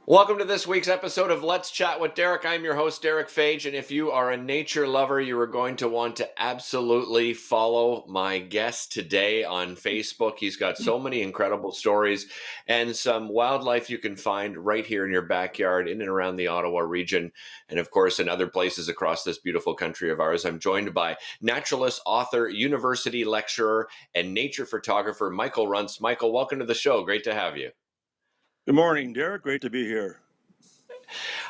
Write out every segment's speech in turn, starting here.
Welcome to this week's episode of Let's Chat with Derick. I'm your host, Derick Fage, and if you are a nature lover, you are going to want to absolutely follow my guest today on Facebook. He's got so many incredible stories and some wildlife you can find right here in your backyard, in and around the Ottawa region, and of course in other places across this beautiful country of ours. I'm joined by naturalist, author, university lecturer, and nature photographer Michael Runtz. Michael, welcome to the show. Great to have you. Good morning, Derek. Great to be here.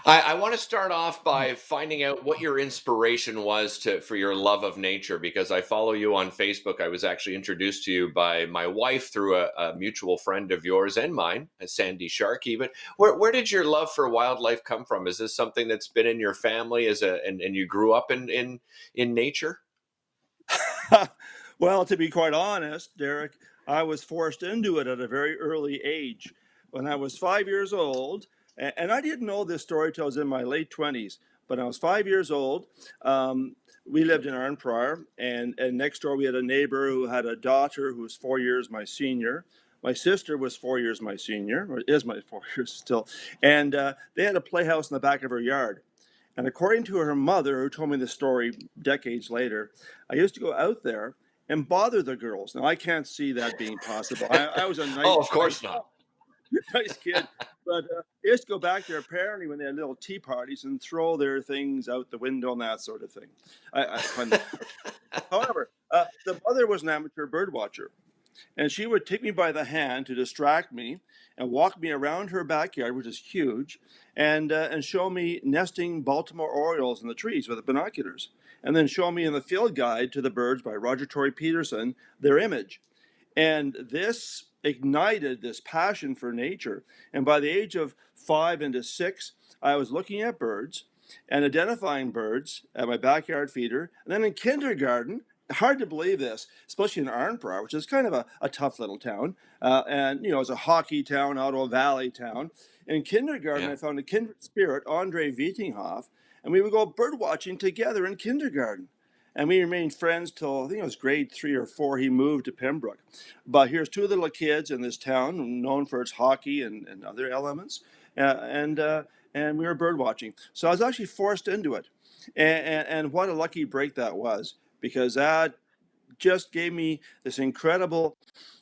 I want to start off by finding out what your inspiration was for your love of nature, because I follow you on Facebook. I was actually introduced to you by my wife through a mutual friend of yours and mine, Sandy Sharkey. But where did your love for wildlife come from? Is this something that's been in your family and you grew up in nature? Well, to be quite honest, Derek, I was forced into it at a very early age. When I was 5 years old, and I didn't know this story till I was in my late 20s, but I was 5 years old. We lived in Arnprior, and next door we had a neighbor who had a daughter who was 4 years my senior. My sister was 4 years my senior, or is my 4 years still. And they had a playhouse in the back of her yard. And according to her mother, who told me the story decades later, I used to go out there and bother the girls. Now I can't see that being possible. I was a Oh, of nice, course not. nice kid, but I used to go back there apparently when they had little tea parties and throw their things out the window and that sort of thing. I find that. However, the mother was an amateur bird watcher. And she would take me by the hand to distract me and walk me around her backyard, which is huge, and show me nesting Baltimore Orioles in the trees with the binoculars, and then show me in the field guide to the birds by Roger Torrey Peterson their image. And this ignited this passion for nature. And by the age of 5 into 6, I was looking at birds and identifying birds at my backyard feeder. And then in kindergarten, hard to believe this, especially in Arnprior, which is kind of a tough little town. And, it's a hockey town, Ottawa Valley town. In kindergarten, Yeah. I found a kindred spirit, Andre Vietinghoff, and we would go bird watching together in kindergarten. And we remained friends till I think it was grade 3 or 4. He moved to Pembroke. But here's two little kids in this town known for its hockey and other elements. And we were bird watching. So I was actually forced into it. And what a lucky break that was, because that just gave me this incredible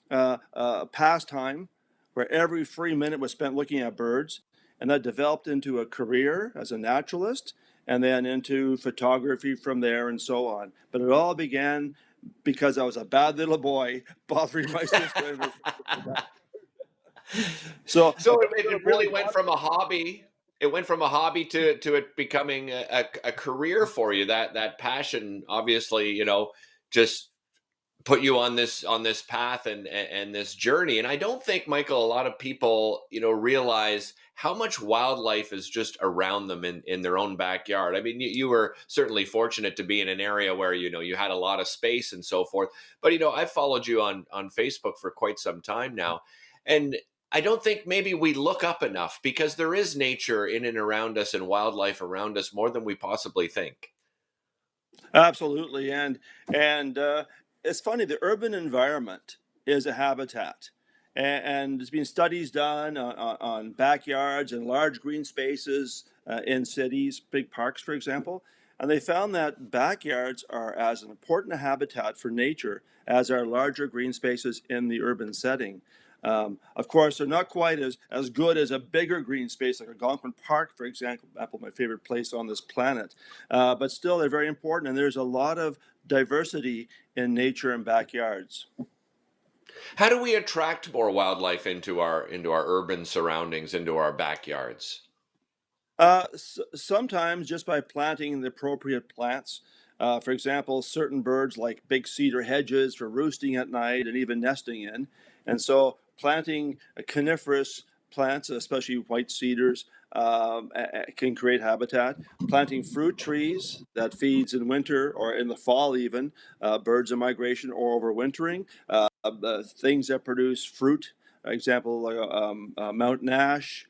pastime where every free minute was spent looking at birds. And that developed into a career as a naturalist and then into photography from there and so on. But it all began because I was a bad little boy bothering my sister. So a So bad little it boy really went from a hobby. It went from a hobby to it becoming a career for you. That passion, obviously, just put you on this path and this journey. And I don't think, Michael, a lot of people, realize how much wildlife is just around them in their own backyard. I mean, you were certainly fortunate to be in an area where, you had a lot of space and so forth. But, I've followed you on Facebook for quite some time now. And I don't think maybe we look up enough, because there is nature in and around us and wildlife around us more than we possibly think. Absolutely, and it's funny. The urban environment is a habitat, and there's been studies done on backyards and large green spaces in cities, big parks, for example, and they found that backyards are as an important a habitat for nature as are larger green spaces in the urban setting. Of course, they're not quite as good as a bigger green space like Algonquin Park, for example, my favorite place on this planet. But still, they're very important, and there's a lot of diversity in nature and backyards. How do we attract more wildlife into our urban surroundings, into our backyards? Sometimes just by planting the appropriate plants. For example, certain birds like big cedar hedges for roosting at night and even nesting in. And so planting coniferous plants, especially white cedars, can create habitat. Planting fruit trees that feeds in winter or in the fall even, birds in migration or overwintering. Things that produce fruit, example like mountain ash,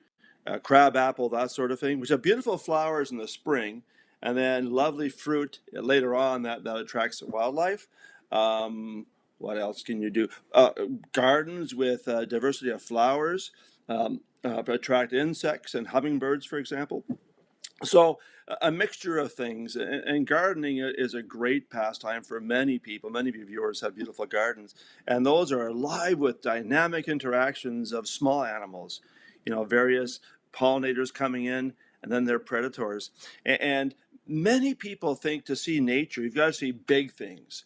crab apple, that sort of thing, which have beautiful flowers in the spring, and then lovely fruit later on that attracts wildlife. What else can you do? Gardens with diversity of flowers. attract insects and hummingbirds, for example. So a mixture of things, and gardening is a great pastime for many people. Many of your viewers have beautiful gardens, and those are alive with dynamic interactions of small animals, various pollinators coming in, and then their predators. And many people think to see nature, you've got to see big things,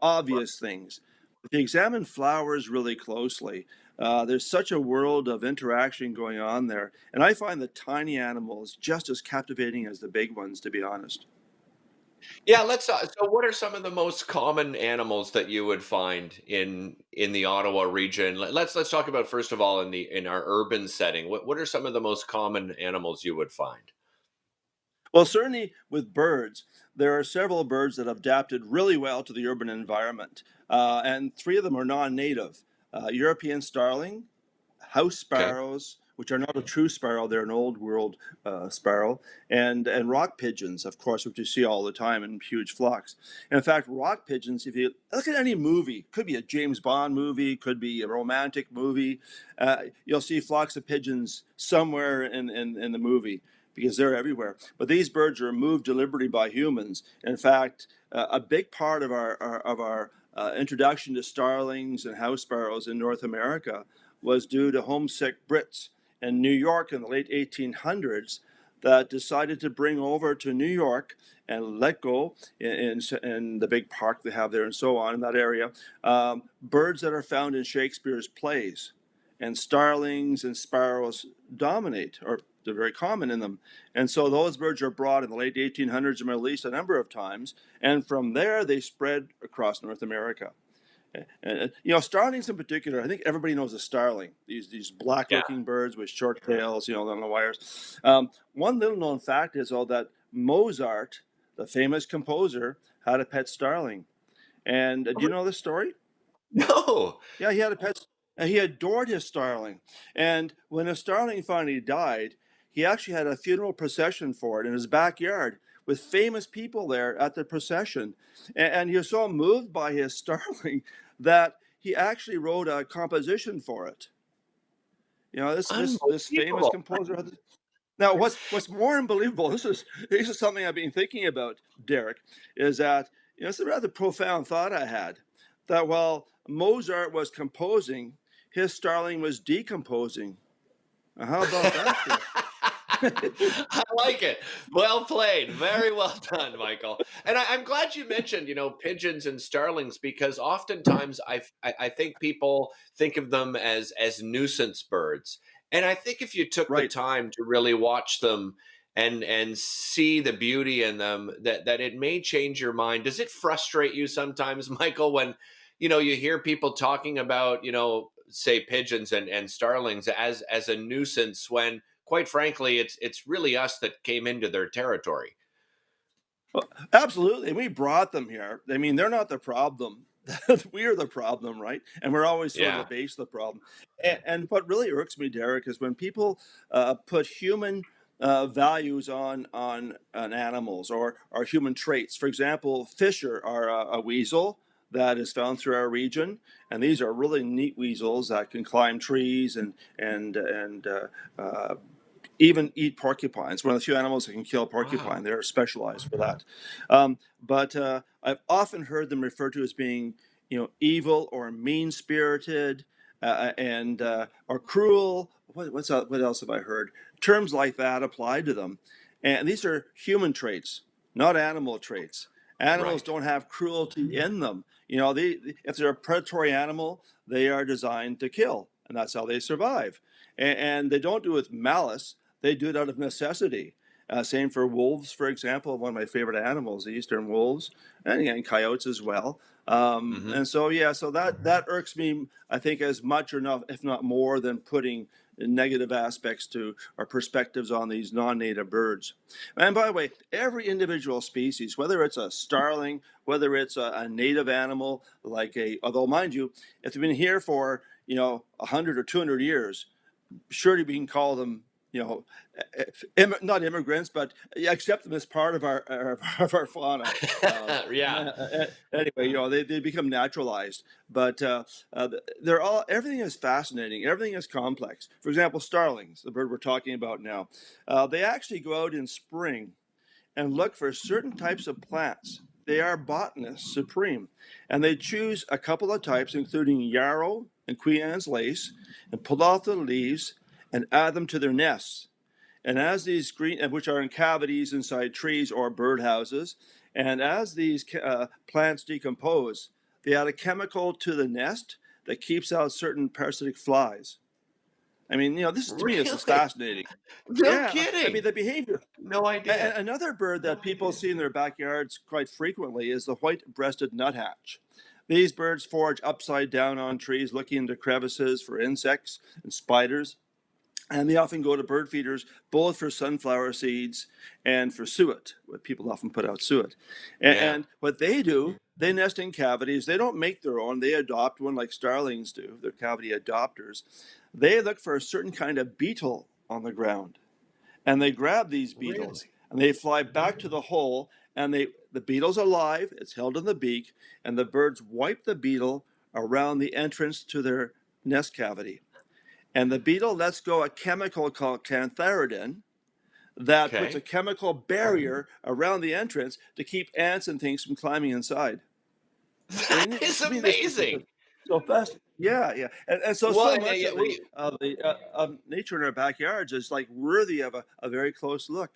obvious things. If you examine flowers really closely, there's such a world of interaction going on there. And I find the tiny animals just as captivating as the big ones, to be honest. Yeah, let's. So, what are some of the most common animals that you would find in the Ottawa region? Let's talk about first of all in our urban setting. What are some of the most common animals you would find? Well, certainly with birds, there are several birds that have adapted really well to the urban environment. And three of them are non native: European starling, house Okay. sparrows, which are not a true sparrow, they're an old world sparrow, and rock pigeons, of course, which you see all the time in huge flocks. And in fact, rock pigeons, if you look at any movie, could be a James Bond movie, could be a romantic movie, you'll see flocks of pigeons somewhere in the movie because they're everywhere. But these birds are moved deliberately by humans. In fact, a big part of our introduction to starlings and house sparrows in North America was due to homesick Brits in New York in the late 1800s that decided to bring over to New York and let go in the big park they have there and so on in that area, birds that are found in Shakespeare's plays. And starlings and sparrows dominate, or they're very common in them. And so those birds are brought in the late 1800s and released a number of times. And from there, they spread across North America. And starlings in particular, I think everybody knows a starling. These Yeah. black-looking birds with short tails, on the wires. One little known fact is that Mozart, the famous composer, had a pet starling. And do you know this story? No. Yeah, he had a pet, and he adored his starling. And when his starling finally died, he actually had a funeral procession for it in his backyard with famous people there at the procession. And he was so moved by his starling that he actually wrote a composition for it. This famous Unbelievable. composer had this. Now, what's more unbelievable? This is something I've been thinking about, Derek. Is that it's a rather profound thought I had that while Mozart was composing, his starling was decomposing. Now, how about that for I like it. Well played. Very well done, Michael. And I'm glad you mentioned, pigeons and starlings because oftentimes I think people think of them as nuisance birds. And I think if you took the right? time to really watch them and see the beauty in them, that it may change your mind. Does it frustrate you sometimes, Michael, when you hear people talking about, say pigeons and starlings as a nuisance when quite frankly, it's really us that came into their territory. Well, absolutely. We brought them here. I mean, they're not the problem. We are the problem, right? And we're always sort of the Yeah. base of the problem. And what really irks me, Derek, is when people put human values on animals or human traits. For example, fish are a weasel that is found through our region, and these are really neat weasels that can climb trees and even eat porcupines. One of the few animals that can kill a porcupine. Wow. They're specialized for that. But I've often heard them referred to as being, evil or mean-spirited and or cruel. What else have I heard? Terms like that applied to them. And these are human traits, not animal traits. Animals Right. don't have cruelty in them. If they're a predatory animal, they are designed to kill, and that's how they survive. And they don't do it with malice. They do it out of necessity. Same for wolves, for example, one of my favorite animals, the eastern wolves, and again, coyotes as well. Hmm. And so, yeah, so that irks me, I think, as much or not, if not more, than putting negative aspects to our perspectives on these non-native birds. And by the way, every individual species, whether it's a starling, whether it's a native animal, although mind you, if they've been here for 100 or 200 years, surely we can call them, you know, not immigrants, but accept them as part of our fauna. Yeah. Anyway, they become naturalized, but they're all everything is fascinating. Everything is complex. For example, starlings, the bird we're talking about now, they actually go out in spring and look for certain types of plants. They are botanists supreme, and they choose a couple of types, including yarrow and Queen Anne's lace, and pull off the leaves and add them to their nests. And as these green, which are in cavities inside trees or birdhouses, and as these plants decompose, they add a chemical to the nest that keeps out certain parasitic flies. I mean, this to me, this is Really? fascinating. No Yeah, I mean kidding. the behavior. No idea. Another bird that people see in their backyards quite frequently is the white-breasted nuthatch. These birds forage upside down on trees, looking into crevices for insects and spiders. And they often go to bird feeders both for sunflower seeds and for suet. What people often put out suet. Yeah. And what they do, they nest in cavities. They don't make their own. They adopt one like starlings do. They're cavity adopters. They look for a certain kind of beetle on the ground, and they grab these beetles Really? and they fly back to the hole, and the beetle's alive, it's held in the beak, and the birds wipe the beetle around the entrance to their nest cavity. And the beetle lets go a chemical called cantharidin that puts a Okay. chemical barrier around the entrance to keep ants and things from climbing inside. I That mean, is to me, this is amazing. so fast. Yeah, yeah, and Well, so and, much yeah, we of the of nature in our backyards is like worthy of a very close look,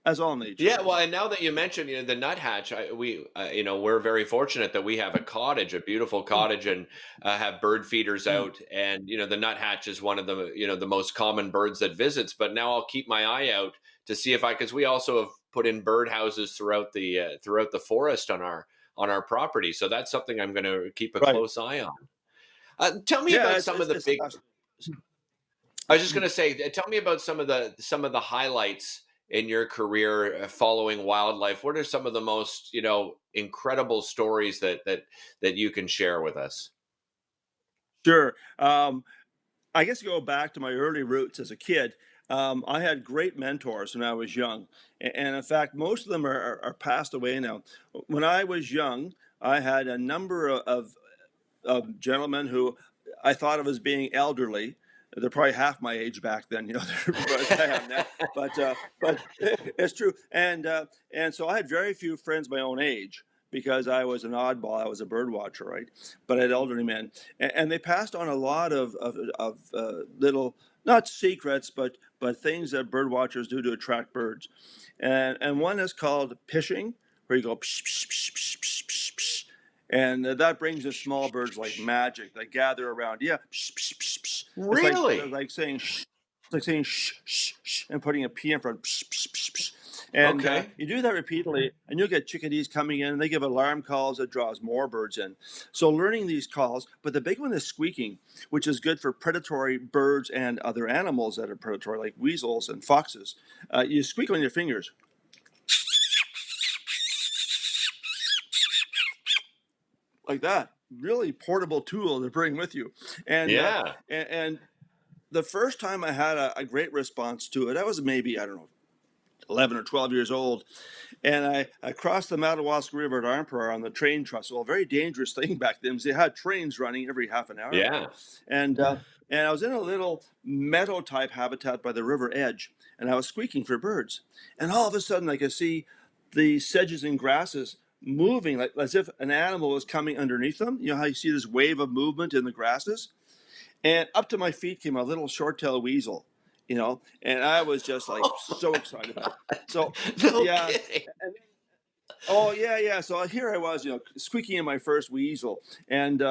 as all nature yeah, well, is. and now that you mentioned, the nuthatch, we're very fortunate that we have a cottage, a beautiful cottage, and have bird feeders Mm. out. And the nuthatch is one of the the most common birds that visits. But now I'll keep my eye out to see if because we also have put in bird houses throughout the forest on our property. So that's something I'm going to keep a Right. close eye on. Tell me Yeah, about some of the it's big fascinating. I was just going to say, tell me about some of the highlights in your career following wildlife. What are some of the most incredible stories that you can share with us? Sure. I guess to go back to my early roots as a kid, I had great mentors when I was young, and in fact, most of them are passed away now. When I was young, I had a number of gentlemen who I thought of as being elderly. They're probably half my age back then, as I am now. But it's true. And so I had very few friends my own age because I was an oddball. I was a bird watcher, right? But I had elderly men, and they passed on a lot of little, not secrets, but things that bird watchers do to attract birds. And one is called pishing, where you go psh, psh, psh, psh, psh, psh, psh, and that brings the small birds like magic. They gather around. Yeah, psh, psh, psh, psh. It's Really? like saying shh. It's like saying shh, shh, shh, and putting a P in front. Psh, psh, psh, psh. And Okay. you do that repeatedly, and you'll get chickadees coming in, and they give alarm calls that draws more birds in. So learning these calls, but the big one is squeaking, which is good for predatory birds and other animals that are predatory, like weasels and foxes. You squeak on your fingers like that. Really portable tool to bring with you, and Yeah. and the first time I had a great response to it, I was maybe, I don't know, 11 or 12 years old. And I crossed the Madawaska River at Arnprior on the train trestle, a very dangerous thing back then because they had trains running every half an hour. Yeah. And, and I was in a little meadow type habitat by the river edge, and I was squeaking for birds. And all of a sudden, I could see the sedges and grasses moving like as if an animal was coming underneath them. You know how you see this wave of movement in the grasses? And up to my feet came a little short-tailed weasel, and I was just like Oh so my excited about it. God. So No yeah, kidding. and oh yeah, yeah. So here I was, squeaking in my first weasel, and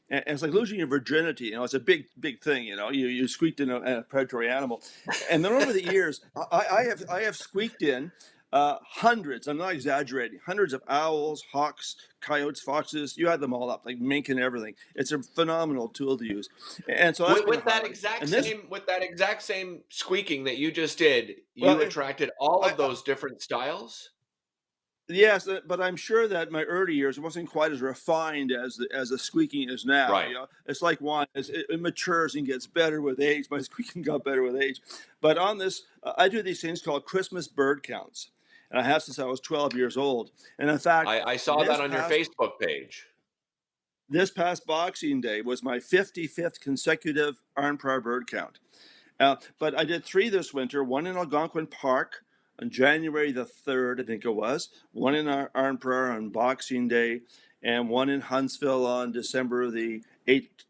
it's like losing your virginity. It's a big thing. You squeaked in a predatory animal, and then over the years, I have squeaked in hundreds. I'm not exaggerating. Hundreds of owls, hawks, coyotes, foxes. You add them all up, like mink and everything. It's a phenomenal tool to use, and so that's been a highlight. And this, With that exact same squeaking that you just did, well, you attracted all I, of those different styles? Yes, but I'm sure that my early years it wasn't quite as refined as the squeaking is now. Right. You know, it's like wine; it matures and gets better with age. My squeaking got better with age. But on this, I do these things called Christmas bird counts, and I have since I was 12 years old. And in fact, I saw that this on your past Facebook page. this past Boxing Day was my 55th consecutive Arnprior bird count. But I did three this winter, one in Algonquin Park on January the 3rd, I think it was, one in Arnprior on Boxing Day, and one in Huntsville on December the 8th,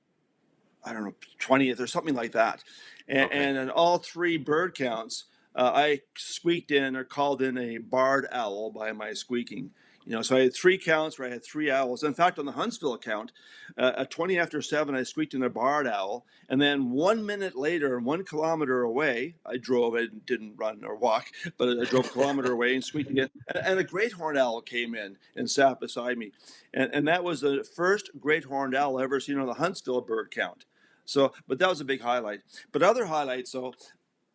I don't know, 20th or something like that. Okay. And in all three bird counts, I squeaked in or called in a barred owl by my squeaking. You know, so I had three counts where I had three owls. In fact, on the Huntsville account, at 20 after 7, I squeaked in a barred owl. And then 1 minute later, 1 kilometer away, I drove. I didn't run or walk, but I drove a kilometer away and squeaked again. And a great horned owl came in and sat beside me. And that was the first great horned owl I ever seen on the Huntsville bird count. So, but that was a big highlight. But other highlights, though,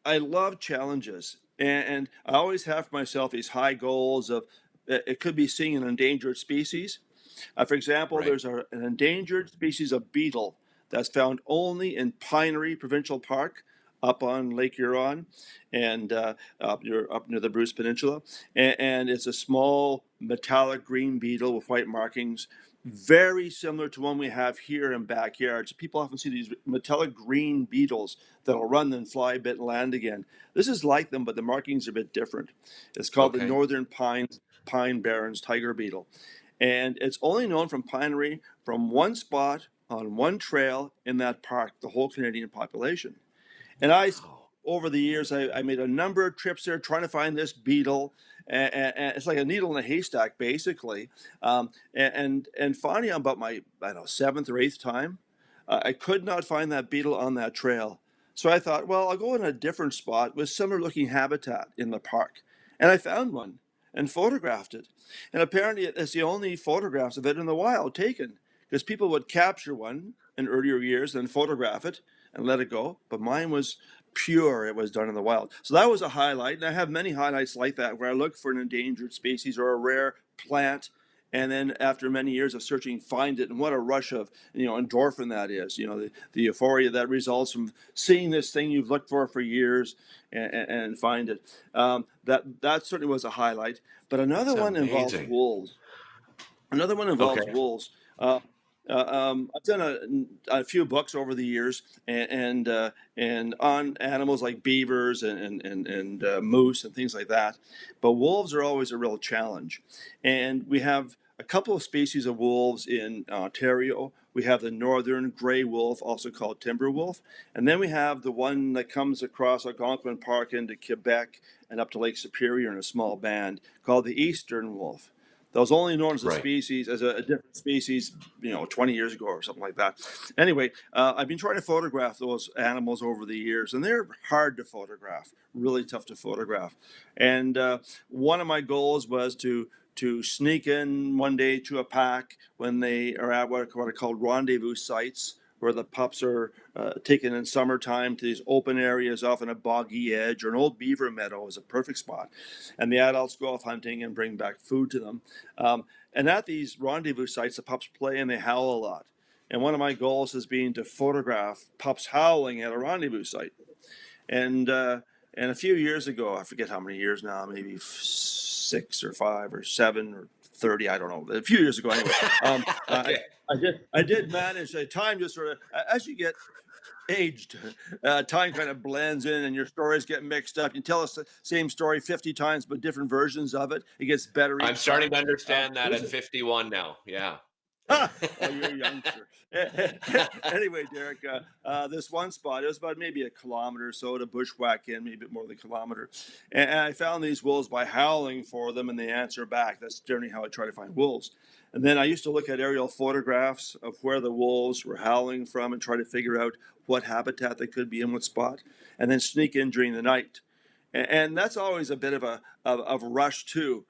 I love challenges, and I always have for myself these high goals of it could be seeing an endangered species. For example, Right. there's an endangered species of beetle that's found only in Pinery Provincial Park up on Lake Huron and up near the Bruce Peninsula. And it's a small metallic green beetle with white markings, very similar to one we have here in backyards. People often see these metallic green beetles that'll run and fly a bit and land again. This is like them, but the markings are a bit different. It's called the Okay. Northern Pine Barrens tiger beetle. And it's only known from Pinery from one spot on one trail in that park, the whole Canadian population. And Wow. over the years, I made a number of trips there trying to find this beetle. And it's like a needle in a haystack, basically. And finally, about my, I don't know, seventh or eighth time, I could not find that beetle on that trail. So I thought, well, I'll go in a different spot with similar looking habitat in the park. And I found one and photographed it. And apparently, it's the only photographs of it in the wild taken because people would capture one in earlier years and photograph it and let it go. But mine was pure. It was done in the wild. So that was a highlight. And I have many highlights like that where I look for an endangered species or a rare plant. And then after many years of searching, find it. And what a rush of, endorphin that is. The euphoria that results from seeing this thing you've looked for years and find it. That certainly was a highlight. But That's another one involves amazing. wolves. Another one involves Okay. wolves. I've done a few books over the years, and on animals like beavers and moose and things like that. But wolves are always a real challenge, and we have a couple of species of wolves in Ontario. We have the northern gray wolf, also called timber wolf, and then we have the one that comes across Algonquin Park into Quebec and up to Lake Superior in a small band called the eastern wolf. That was only known as a Right. species, as a different species, 20 years ago or something like that. Anyway, I've been trying to photograph those animals over the years, and they're hard to photograph, really tough to photograph. And one of my goals was to sneak in one day to a pack when they are at what are called rendezvous sites, where the pups are taken in summertime to these open areas, often a boggy edge or an old beaver meadow is a perfect spot. And the adults go off hunting and bring back food to them. And at these rendezvous sites, the pups play and they howl a lot. And one of my goals has been to photograph pups howling at a rendezvous site. And and a few years ago, I forget how many years now, maybe 6 or 5 or 7 or 30, I don't know. A few years ago, anyway. Okay. I did manage. Time just sort of as you get aged, time kind of blends in, and your stories get mixed up. You tell us the same story 50 times, but different versions of it. It gets better I'm each starting time. to understand that This at is 51 now. Yeah. Oh, you're a youngster. Anyway, Derek, this one spot, it was about maybe a kilometer or so to bushwhack in, maybe a bit more than a kilometer. And I found these wolves by howling for them and they answer back. That's generally how I try to find wolves. And then I used to look at aerial photographs of where the wolves were howling from and try to figure out what habitat they could be in, what spot, and then sneak in during the night. And that's always a bit of a rush, too.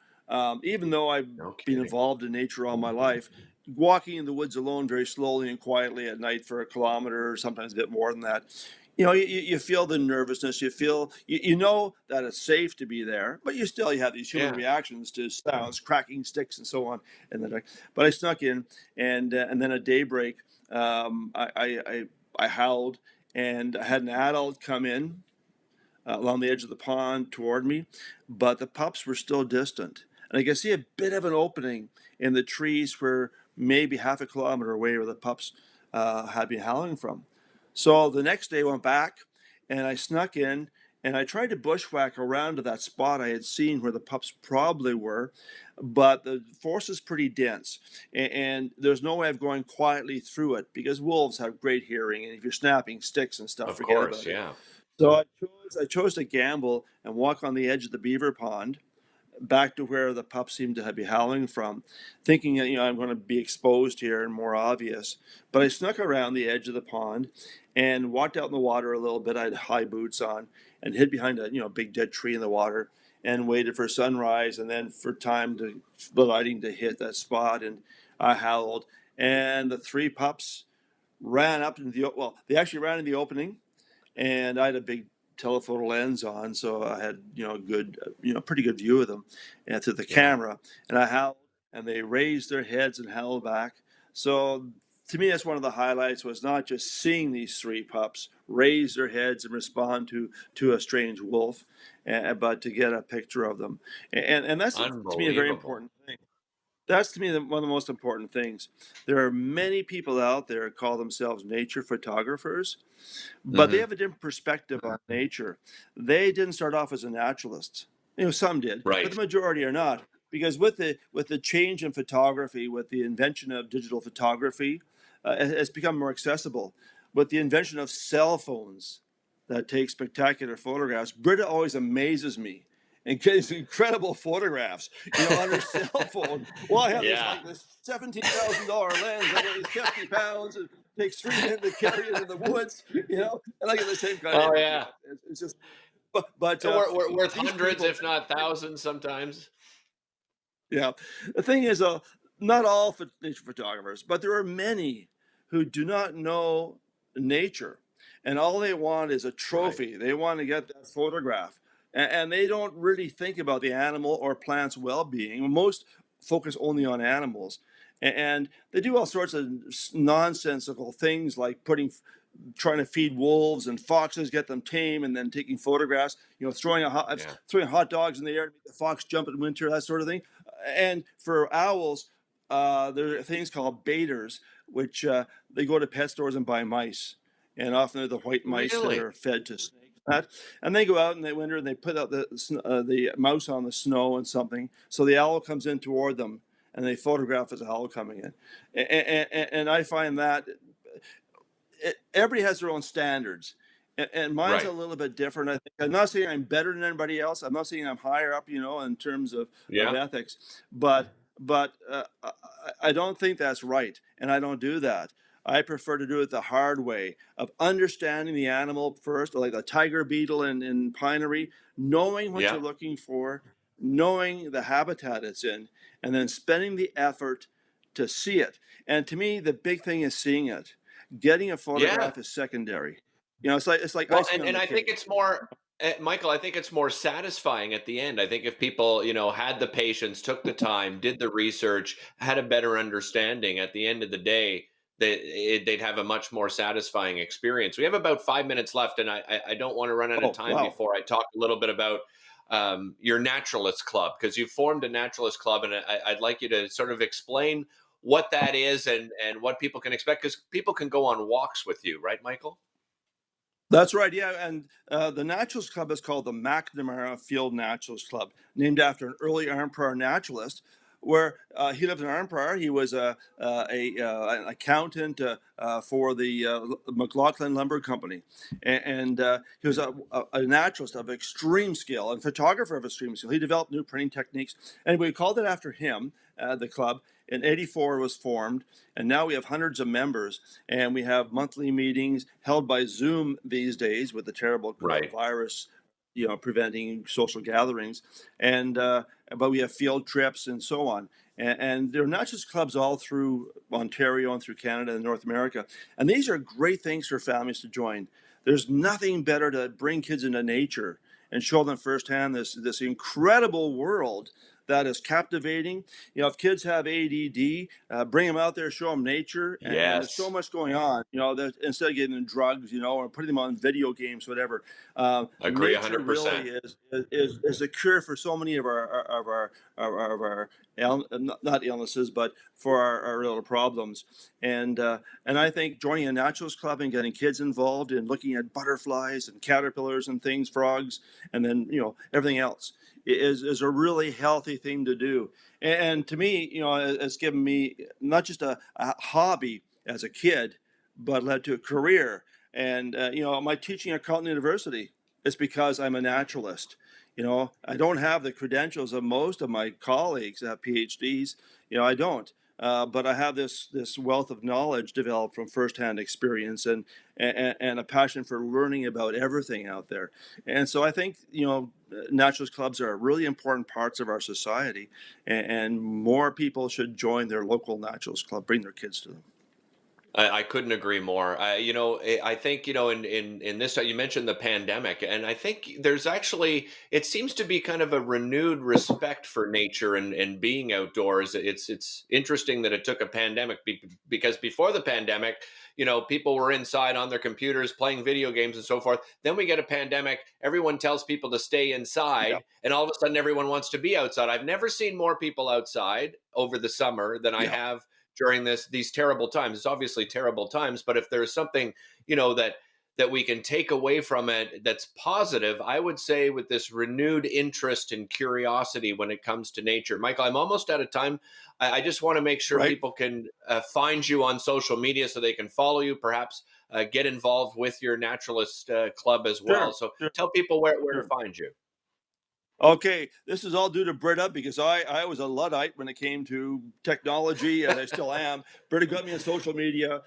Even though I've No been kidding. involved in nature all my life, walking in the woods alone very slowly and quietly at night for a kilometer or sometimes a bit more than that you feel the nervousness. You know that it's safe to be there, but you have these human Yeah. reactions to sounds, cracking sticks, and so on. And then, but I snuck in, and then at daybreak, I howled, and I had an adult come in along the edge of the pond toward me, but the pups were still distant, and I could see a bit of an opening in the trees where maybe half a kilometer away where the pups had been howling from. So the next day I went back and I snuck in and I tried to bushwhack around to that spot I had seen where the pups probably were, but the forest is pretty dense and there's no way of going quietly through it because wolves have great hearing, and if you're snapping sticks and stuff, Of forget course. about it. Yeah. So I chose to gamble and walk on the edge of the beaver pond back to where the pups seemed to be howling from, thinking that I'm going to be exposed here and more obvious. But I snuck around the edge of the pond and walked out in the water a little bit. I had high boots on and hid behind a big dead tree in the water and waited for sunrise and then for the lighting to hit that spot. And I howled, and the three pups ran up into they actually ran in the opening, and I had a big telephoto lens on, so I had pretty good view of them and through the Yeah. camera. And I howled, and they raised their heads and howled back. So to me, that's one of the highlights, was not just seeing these three pups raise their heads and respond to a strange wolf, but to get a picture of them. And that's to me a very Unbelievable. important thing. That's to me one of the most important things. There are many people out there who call themselves nature photographers, but they Hmm. have a different perspective on nature. They didn't start off as a naturalist. Some did, but the Right. majority are not. Because with the change in photography, with the invention of digital photography, it's become more accessible. With the invention of cell phones that take spectacular photographs, Britta always amazes me and gets incredible photographs, on her cell phone. Well, I have this Yeah. like this $17,000 lens that weighs 50 pounds and takes 3 minutes to carry it in the woods, and I get the same kind of Oh images. yeah. It's just, but We're worth these hundreds, people, if not thousands, sometimes. yeah. The thing is, not all nature photographers, but there are many who do not know nature, and all they want is a Right. trophy. They want to get that photograph, and they don't really think about the animal or plant's well-being. Most focus only on animals, and they do all sorts of nonsensical things like trying to feed wolves and foxes, get them tame, and then taking photographs. Yeah. Throwing hot dogs in the air to make the fox jump in winter, that sort of thing. And for owls, there are things called baiters, which they go to pet stores and buy mice, and often they're the white mice that Really? are fed to snakes. And they go out in the winter and they put out the mouse on the snow and something, so the owl comes in toward them, and they photograph as owl coming in. And I find that everybody has their own standards, and mine's a Right. little bit different. I think I'm not saying I'm better than anybody else. I'm not saying I'm higher up, in terms of Yeah. ethics, but I don't think that's right, and I don't do that. I prefer to do it the hard way of understanding the animal first, like the tiger beetle in pinery, knowing what Yeah. you're looking for, knowing the habitat it's in, and then spending the effort to see it. And to me, the big thing is seeing it. Getting a Yeah. photograph is secondary. It's like Well, icing on and the I think cake. it's more, Michael, I think it's more satisfying at the end. I think if people, had the patience, took the time, did the research, had a better understanding at the end of the day, they'd have a much more satisfying experience. We have about 5 minutes left, and I don't want to run out of Oh, time wow. before I talk a little bit about your naturalist club, because you've formed a naturalist club, and I'd like you to sort of explain what that is and what people can expect, because people can go on walks with you, right, Michael? That's right. Yeah, and the Naturalist Club is called the McNamara Field Naturalist Club, named after an early Arnprior naturalist. Where he lived in Arnprior, he was an accountant for the McLaughlin Lumber Company, and he was a naturalist of extreme skill and photographer of extreme skill. He developed new printing techniques, and we called it after him. The club in '84 was formed, and now we have hundreds of members, and we have monthly meetings held by Zoom these days with the terrible Right. virus, preventing social gatherings, and but we have field trips and so on. And there are not just clubs all through Ontario and through Canada and North America, and these are great things for families to join. There's nothing better to bring kids into nature and show them firsthand this incredible world that is captivating. You know, if kids have ADD, bring them out there, show them nature, and there's so Yes. much going on. You know, that instead of getting them drugs, you know, or putting them on video games, whatever. Agree Nature 100%. really is a cure for so many of our not illnesses, but for our little problems. And I think joining a naturalist club and getting kids involved in looking at butterflies and caterpillars and things, frogs, and then everything else is a really healthy thing to do. And to me, it's given me not just a hobby as a kid, but led to a career. And my teaching at Carleton University is because I'm a naturalist. I don't have the credentials of most of my colleagues that have PhDs. I don't. But I have this wealth of knowledge developed from firsthand experience and a passion for learning about everything out there. And so I think naturalist clubs are really important parts of our society, and more people should join their local naturalist club, bring their kids to them. I couldn't agree more. I think in this you mentioned the pandemic, and I think there's actually it seems to be kind of a renewed respect for nature and being outdoors. It's interesting that it took a pandemic because before the pandemic, people were inside on their computers playing video games and so forth. Then we get a pandemic. Everyone tells people to stay Yeah. inside, and all of a sudden everyone wants to be outside. I've never seen more people outside over the summer than I Yeah. have during these terrible times. It's obviously terrible times, but if there's something that we can take away from it that's positive, I would say with this renewed interest and curiosity when it comes to nature. Michael, I'm almost out of time. I just want to make sure Right. people can find you on social media so they can follow you, perhaps get involved with your naturalist club as well. Sure. So Sure. tell people where to Sure. find you. Okay, this is all due to Britta because I was a Luddite when it came to technology, and I still am. Britta got me on social media.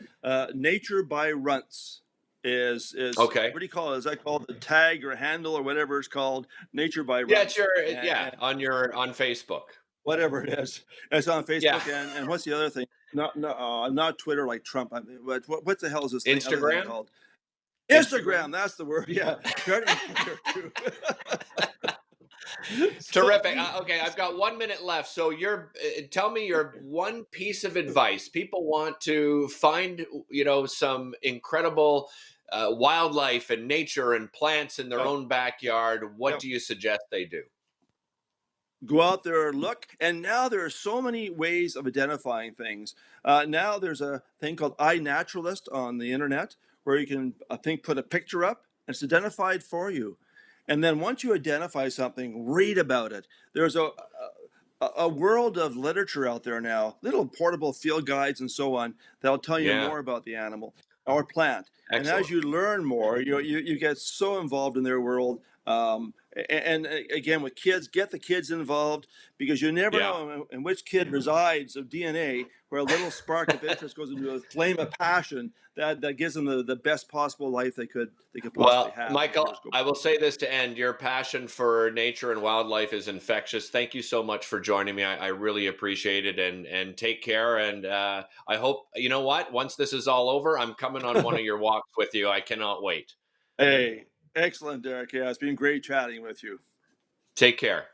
Nature by Runtz is Okay. what do you call it? Is that called the tag or handle or whatever it's called? Nature by Yeah, it's Runtz, your yeah and on Facebook. whatever it is. It's on Yeah. Facebook, and what's the other thing? Not Twitter like Trump. But what the hell is this thing? Other thing Instagram. called Instagram. Instagram. That's the word. Yeah, starting there too. So Terrific. Okay, I've got 1 minute left. So, tell me your one piece of advice. People want to find, some incredible wildlife and nature and plants in their Yep. own backyard. What Yep. do you suggest they do? Go out there, look, and now there are so many ways of identifying things. Now there's a thing called iNaturalist on the internet where you can, I think, put a picture up and it's identified for you. And then once you identify something, read about it. There's a world of literature out there now, little portable field guides and so on, that'll tell you Yeah, more about the animal or plant. And as excellent. you learn more, you get so involved in their world. And again, with kids, get the kids involved because you never Yeah. know in which kid resides of DNA where a little spark of interest goes into a flame of passion that gives them the best possible life they could possibly Well, have as Michael, years go I by. will say this to end. Your passion for nature and wildlife is infectious. Thank you so much for joining me. I really appreciate it, and take care. And I hope, you know what, once this is all over, I'm coming on one of your walks with you. I cannot wait. Hey, excellent, Derek. Yeah, it's been great chatting with you. Take care.